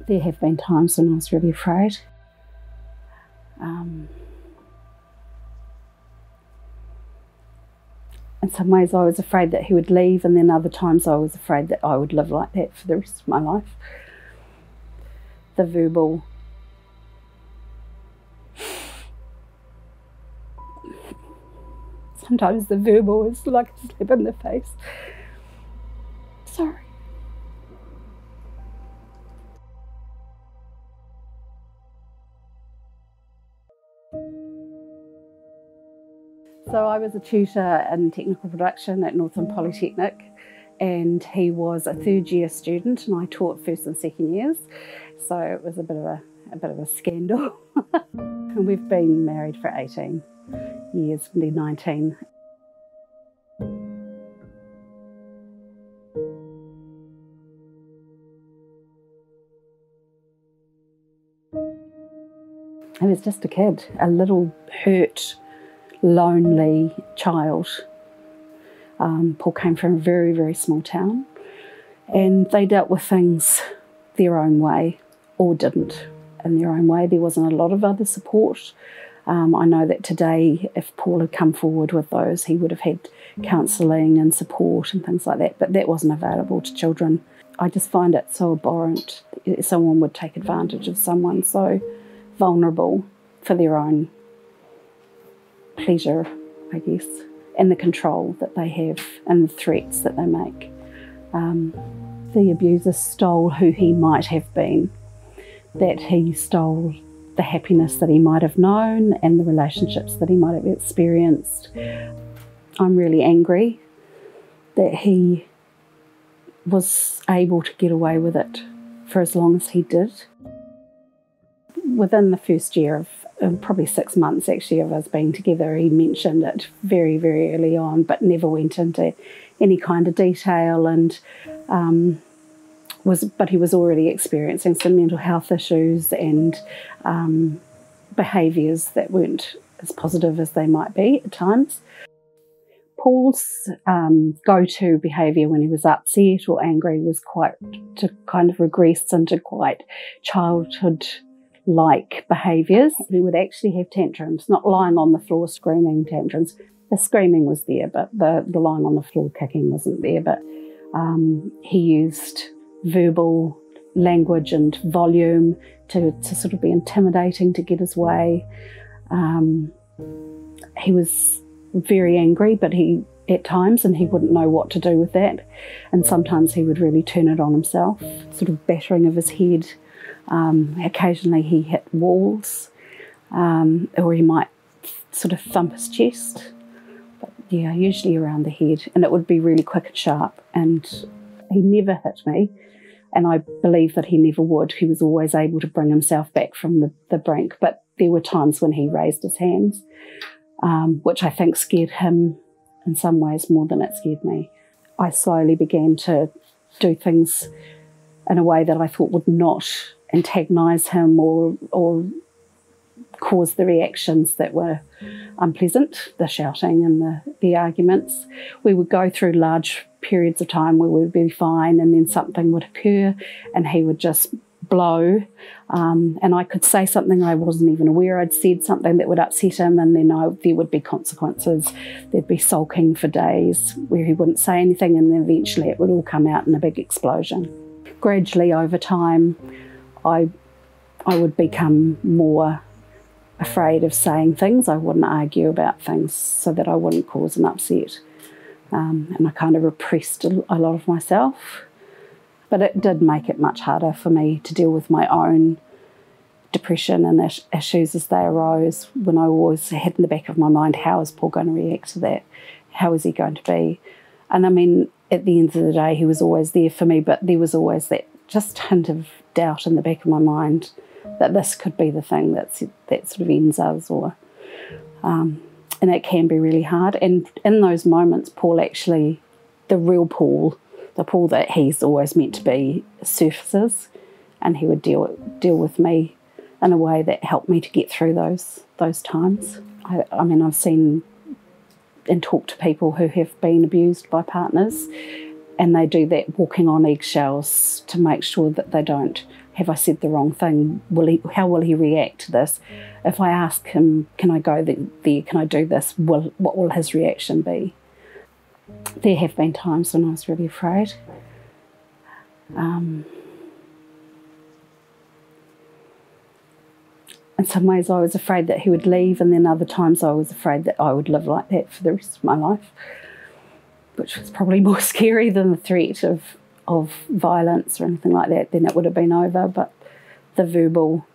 There have been times when I was really afraid. In some ways I was afraid that he would leave, and then other times I was afraid that I would live like that for the rest of my life. The verbal sometimes the verbal is like a slap in the face. Sorry. So I was a tutor in technical production at Northern Polytechnic, and he was a third-year student, and I taught first and second years. So it was a bit of a scandal. And we've been married for 18 years, nearly 19. He was just a kid, a little hurt, lonely child. Paul came from a very, very small town, and they dealt with things their own way, or didn't in their own way. There wasn't a lot of other support. I know that today, if Paul had come forward with those, he would have had counselling and support and things like that, but that wasn't available to children. I just find it so abhorrent that someone would take advantage of someone so vulnerable for their own pleasure, I guess, and the control that they have and the threats that they make. The abuser stole who he might have been, that he stole the happiness that he might have known and the relationships that he might have experienced. I'm really angry that he was able to get away with it for as long as he did. Within the first year of probably 6 months actually of us being together, he mentioned it very, very early on, but never went into any kind of detail, and but he was already experiencing some mental health issues and behaviours that weren't as positive as they might be at times. Paul's go-to behaviour when he was upset or angry was to kind of regress into quite childhood-like behaviours. He would actually have tantrums, not lying on the floor screaming tantrums. The screaming was there, but the lying on the floor kicking wasn't there. But he used verbal language and volume to sort of be intimidating to get his way. He was very angry, but at times he wouldn't know what to do with that, and sometimes he would really turn it on himself, sort of battering of his head. Occasionally he hit walls, or he might sort of thump his chest, but yeah, usually around the head, and it would be really quick and sharp. And he never hit me, and I believe that he never would. He was always able to bring himself back from the brink, but there were times when he raised his hands, which I think scared him in some ways more than it scared me. I slowly began to do things in a way that I thought would not antagonise him or cause the reactions that were unpleasant, the shouting and the arguments. We would go through large periods of time where we would be fine, and then something would occur and he would just blow, and I could say something I wasn't even aware I'd said, something that would upset him, and then there would be consequences. There'd be sulking for days where he wouldn't say anything, and then eventually it would all come out in a big explosion. Gradually over time I would become more afraid of saying things. I wouldn't argue about things so that I wouldn't cause an upset, and I kind of repressed a lot of myself. But it did make it much harder for me to deal with my own depression and issues as they arose, when I always had in the back of my mind, how is Paul going to react to that? How is he going to be? And I mean, at the end of the day, he was always there for me, but there was always that just hint of doubt in the back of my mind that this could be the thing that sort of ends us, and it can be really hard. And in those moments, Paul actually, the real Paul, the Paul that he's always meant to be, surfaces, and he would deal with me in a way that helped me to get through those times. I mean, I've seen and talked to people who have been abused by partners, and they do that walking on eggshells to make sure that they don't have I said the wrong thing? How will he react to this? If I ask him, can I go there, can I do this, what will his reaction be? There have been times when I was really afraid. In some ways I was afraid that he would leave, and then other times I was afraid that I would live like that for the rest of my life, which was probably more scary than the threat of violence or anything like that. Then it would have been over, but the verbal,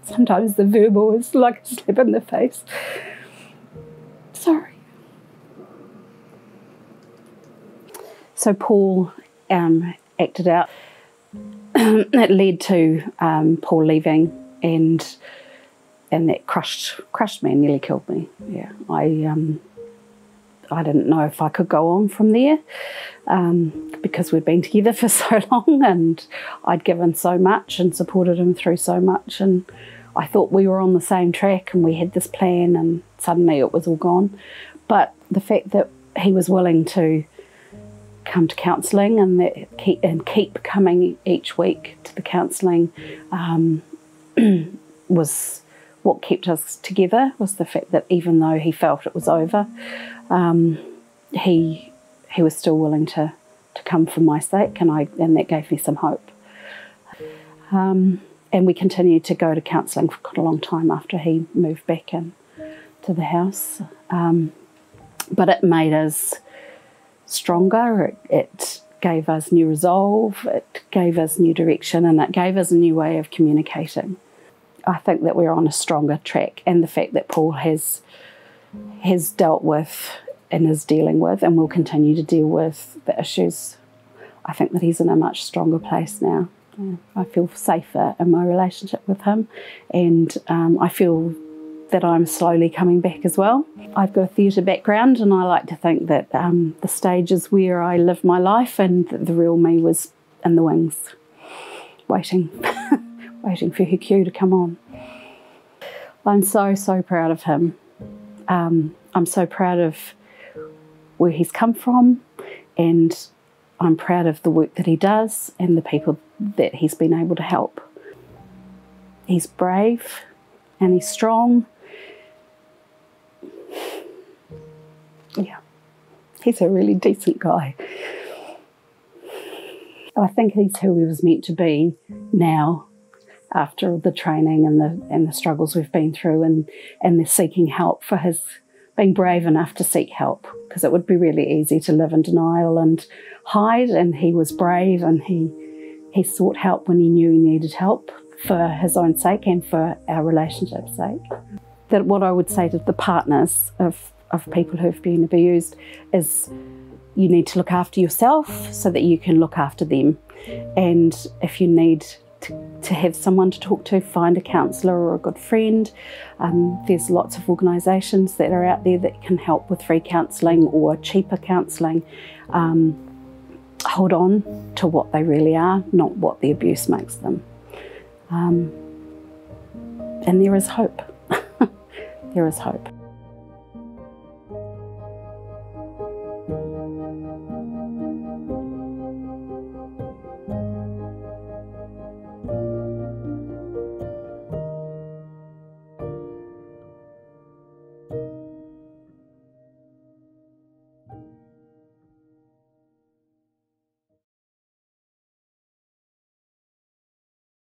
sometimes the verbal is like a slap in the face. Sorry. So Paul acted out. It led to Paul leaving, and that crushed me and nearly killed me. Yeah, I didn't know if I could go on from there, because we'd been together for so long and I'd given so much and supported him through so much, and I thought we were on the same track and we had this plan, and suddenly it was all gone. But the fact that he was willing to come to counselling and keep coming each week to the counselling was what kept us together, was the fact that even though he felt it was over, he was still willing to come for my sake, and that gave me some hope. And we continued to go to counselling for quite a long time after he moved back in to the house. But it made us stronger, it gave us new resolve, it gave us new direction, and it gave us a new way of communicating. I think that we're on a stronger track, and the fact that Paul has dealt with and is dealing with and will continue to deal with the issues, I think that he's in a much stronger place now. I feel safer in my relationship with him, and I feel that I'm slowly coming back as well. I've got a theatre background, and I like to think that the stage is where I live my life, and the real me was in the wings, waiting for her cue to come on. I'm so proud of him. I'm so proud of where he's come from, and I'm proud of the work that he does and the people that he's been able to help. He's brave and he's strong. Yeah, he's a really decent guy. I think he's who he was meant to be now, after the training and the struggles we've been through, and the seeking help, for his being brave enough to seek help, because it would be really easy to live in denial and hide, and he was brave, and he sought help when he knew he needed help for his own sake and for our relationship's sake. That what I would say to the partners of people who've been abused is, you need to look after yourself so that you can look after them. And if you need to have someone to talk to, find a counsellor or a good friend. There's lots of organisations that are out there that can help with free counselling or cheaper counselling. Hold on to what they really are, not what the abuse makes them. And there is hope. There is hope.